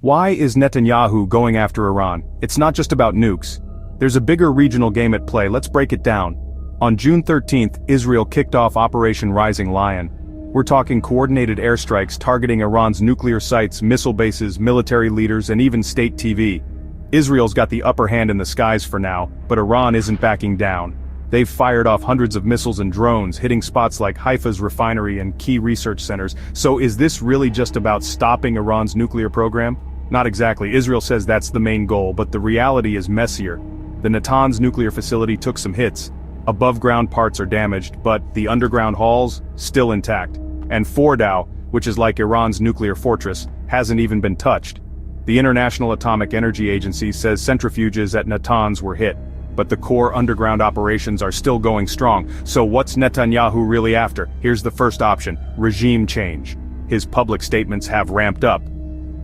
Why is Netanyahu going after Iran? It's not just about nukes. There's a bigger regional game at play, let's break it down. On June 13th, Israel kicked off Operation Rising Lion. We're talking coordinated airstrikes targeting Iran's nuclear sites, missile bases, military leaders, and even state TV. Israel's got the upper hand in the skies for now, but Iran isn't backing down. They've fired off hundreds of missiles and drones, hitting spots like Haifa's refinery and key research centers. So is this really just about stopping Iran's nuclear program? Not exactly. Israel says that's the main goal, but the reality is messier. The Natanz nuclear facility took some hits. Above-ground parts are damaged, but the underground halls, still intact. And Fordow, which is like Iran's nuclear fortress, hasn't even been touched. The International Atomic Energy Agency says centrifuges at Natanz were hit, but the core underground operations are still going strong. So what's Netanyahu really after? Here's the first option: regime change. His public statements have ramped up.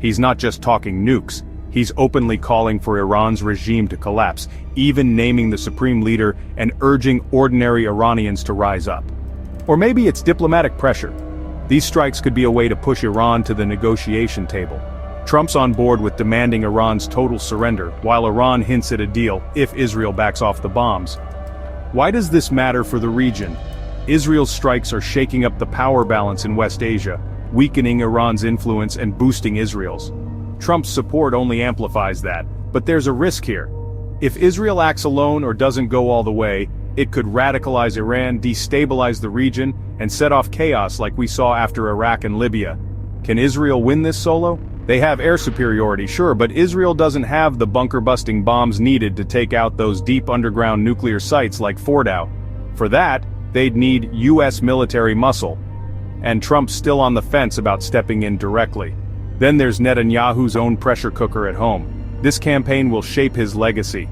He's not just talking nukes, he's openly calling for Iran's regime to collapse, even naming the Supreme Leader and urging ordinary Iranians to rise up. Or maybe it's diplomatic pressure. These strikes could be a way to push Iran to the negotiation table. Trump's on board with demanding Iran's total surrender, while Iran hints at a deal if Israel backs off the bombs. Why does this matter for the region? Israel's strikes are shaking up the power balance in West Asia, weakening Iran's influence and boosting Israel's. Trump's support only amplifies that, but there's a risk here. If Israel acts alone or doesn't go all the way, it could radicalize Iran, destabilize the region, and set off chaos like we saw after Iraq and Libya. Can Israel win this solo? They have air superiority, sure, but Israel doesn't have the bunker-busting bombs needed to take out those deep underground nuclear sites like Fordow. For that, they'd need US military muscle. And Trump's still on the fence about stepping in directly. Then there's Netanyahu's own pressure cooker at home. This campaign will shape his legacy.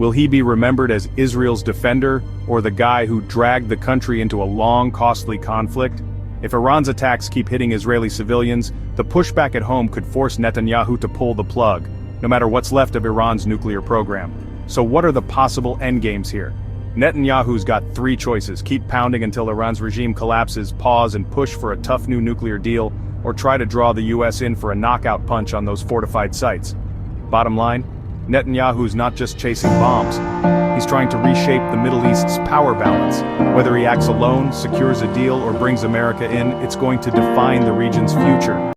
Will he be remembered as Israel's defender, or the guy who dragged the country into a long, costly conflict? If Iran's attacks keep hitting Israeli civilians, the pushback at home could force Netanyahu to pull the plug, no matter what's left of Iran's nuclear program. So what are the possible endgames here? Netanyahu's got three choices: keep pounding until Iran's regime collapses, pause and push for a tough new nuclear deal, or try to draw the US in for a knockout punch on those fortified sites. Bottom line, Netanyahu's not just chasing bombs. He's trying to reshape the Middle East's power balance. Whether he acts alone, secures a deal, or brings America in, it's going to define the region's future.